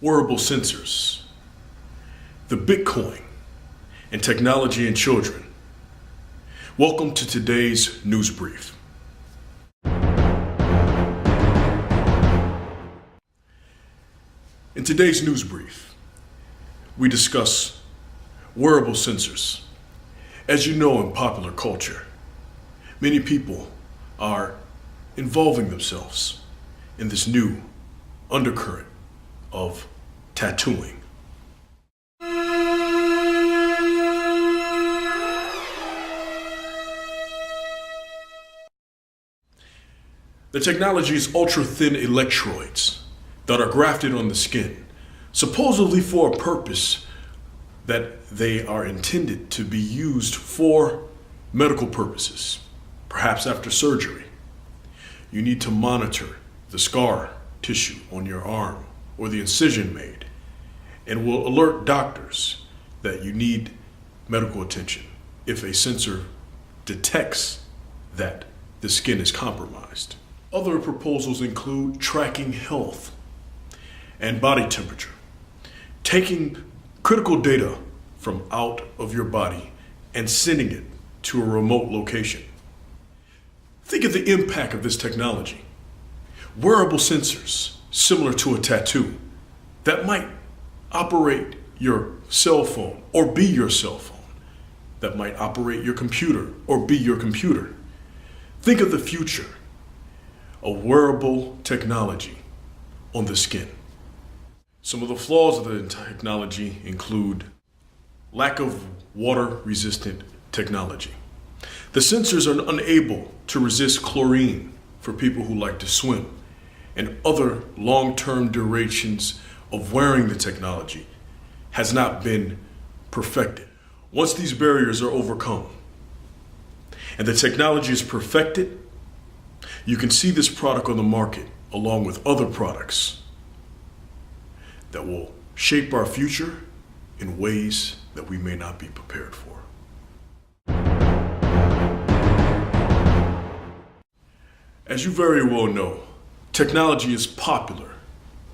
wearable sensors, the Bitcoin, and technology in children. Welcome to today's news brief. In today's news brief, we discuss wearable sensors. As you know, in popular culture, many people are involving themselves in this new undercurrent of tattooing. The technology is ultra-thin electrodes that are grafted on the skin, supposedly for a purpose that they are intended to be used for medical purposes, perhaps after surgery. You need to monitor the scar tissue on your arm or the incision made, and will alert doctors that you need medical attention if a sensor detects that the skin is compromised. Other proposals include tracking health and body temperature, taking critical data from out of your body and sending it to a remote location. Think of the impact of this technology. Wearable sensors, similar to a tattoo, that might operate your cell phone or be your cell phone, that might operate your computer or be your computer. Think of the future of wearable technology on the skin. Some of the flaws of the technology include lack of water-resistant technology. The sensors are unable to resist chlorine for people who like to swim, and other long-term durations of wearing the technology has not been perfected. Once these barriers are overcome and the technology is perfected, you can see this product on the market along with other products that will shape our future in ways that we may not be prepared for. As you very well know, technology is popular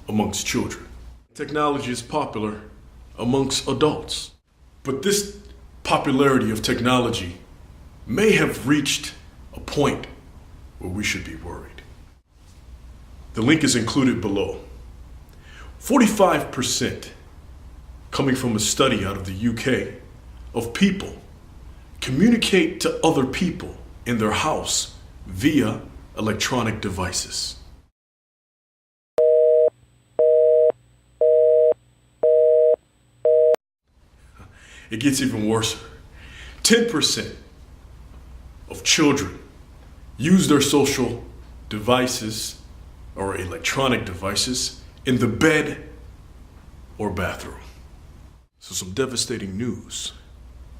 amongst children. Technology is popular amongst adults. But this popularity of technology may have reached a point where we should be worried. The link is included below. 45%, coming from a study out of the UK, of people communicate to other people in their house via electronic devices. It gets even worse. 10% of children use their social devices or electronic devices in the bed or bathroom. So some devastating news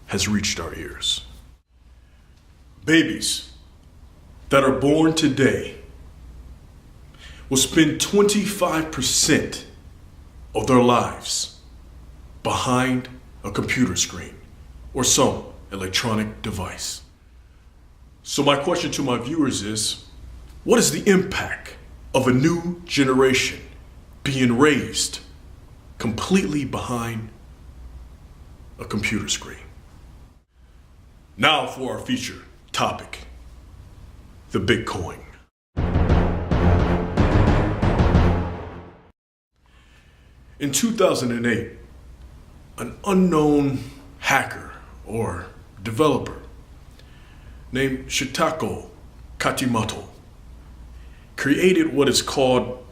has reached our ears. Babies that are born today will spend 25% of their lives behind a computer screen or some electronic device. So my question to my viewers is, what is the impact of a new generation being raised completely behind a computer screen? Now for our feature topic, the Bitcoin. In 2008, an unknown hacker or developer named Shitako Katimoto created what is called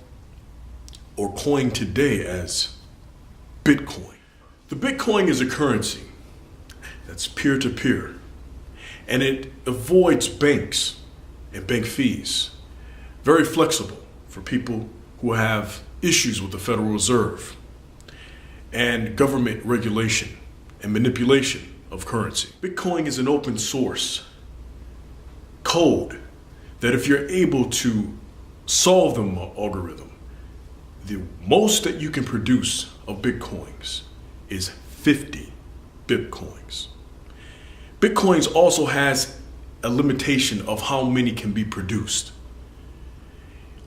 or coined today as Bitcoin. The Bitcoin is a currency that's peer-to-peer, and it avoids banks and bank fees. Very flexible for people who have issues with the Federal Reserve and government regulation and manipulation of currency. Bitcoin is an open source code that if you're able to solve the algorithm, the most that you can produce of Bitcoins is 50 Bitcoins. Bitcoins also has a limitation of how many can be produced.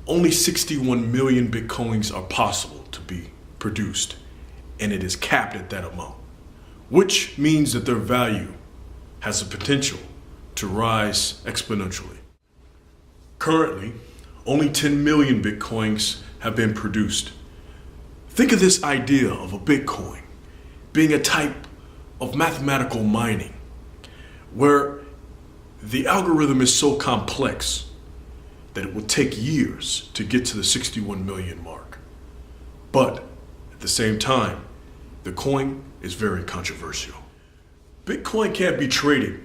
Only 61 million Bitcoins are possible to be produced, and it is capped at that amount, which means that their value has the potential to rise exponentially. Currently, only 10 million Bitcoins have been produced. Think of this idea of a Bitcoin being a type of mathematical mining where the algorithm is so complex that it will take years to get to the 61 million mark. But at the same time, the coin is very controversial. Bitcoin can't be traded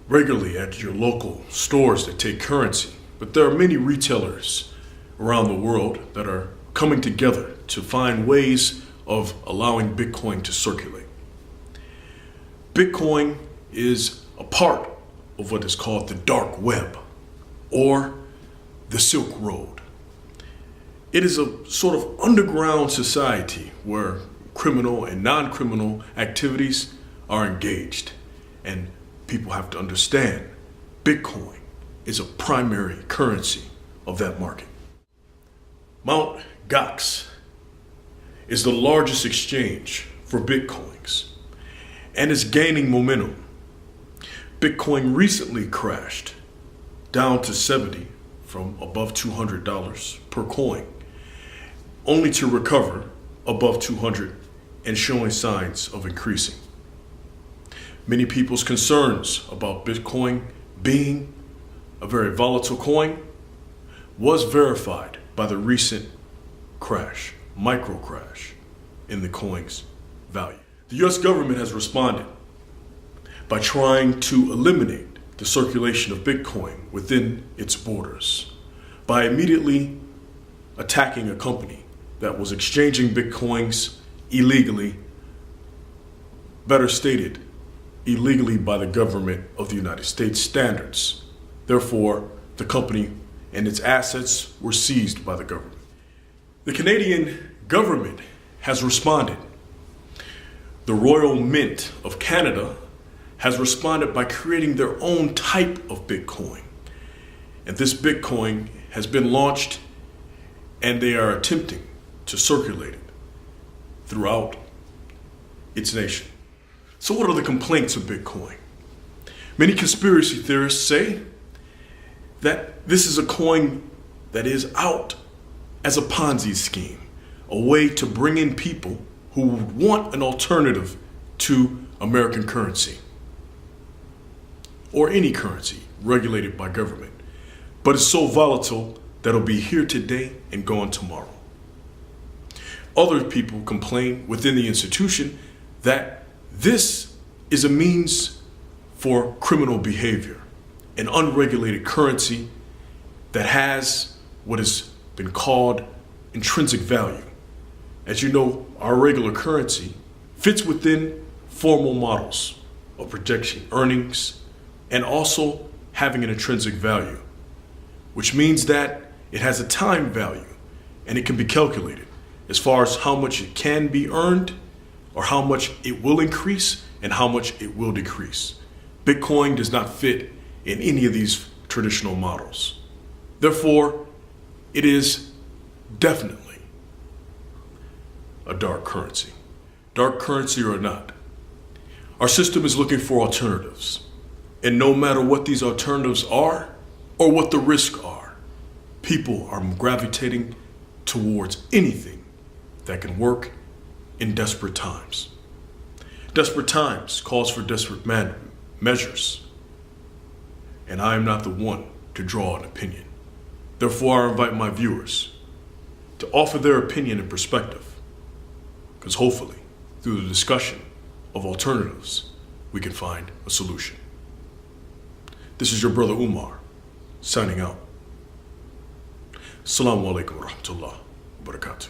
regularly at your local stores that take currency, but there are many retailers around the world that are coming together to find ways of allowing Bitcoin to circulate. Bitcoin is a part of what is called the dark web or the Silk Road. It is a sort of underground society where criminal and non-criminal activities are engaged, and people have to understand Bitcoin is a primary currency of that market. Mt. Gox is the largest exchange for Bitcoins and is gaining momentum. Bitcoin recently crashed down to 70 from above $200 per coin, only to recover above 200 and showing signs of increasing. Many people's concerns about Bitcoin being a very volatile coin was verified by the recent crash, micro crash in the coin's value. The US government has responded by trying to eliminate the circulation of Bitcoin within its borders by immediately attacking a company that was exchanging Bitcoins illegally, better stated, illegally by the government of the United States standards. Therefore, the company and its assets were seized by the government. The Canadian government has responded. The Royal Mint of Canada has responded by creating their own type of Bitcoin. And this Bitcoin has been launched, and they are attempting to circulate it throughout its nation. So what are the complaints of Bitcoin? Many conspiracy theorists say that this is a coin that is out as a Ponzi scheme, a way to bring in people who want an alternative to American currency or any currency regulated by government. But it's so volatile that it'll be here today and gone tomorrow. Other people complain within the institution that this is a means for criminal behavior, an unregulated currency that has what has been called intrinsic value. As you know, our regular currency fits within formal models of projection earnings and also having an intrinsic value, which means that it has a time value and it can be calculated as far as how much it can be earned or how much it will increase and how much it will decrease. Bitcoin does not fit in any of these traditional models. Therefore, it is definitely a dark currency. Dark currency or not, our system is looking for alternatives. And no matter what these alternatives are or what the risks are, people are gravitating towards anything that can work in desperate times. Desperate times calls for desperate measures. And I am not the one to draw an opinion. Therefore, I invite my viewers to offer their opinion and perspective, because hopefully, through the discussion of alternatives, we can find a solution. This is your brother Umar, signing out. Assalamu alaikum wa rahmatullah wa barakatuh.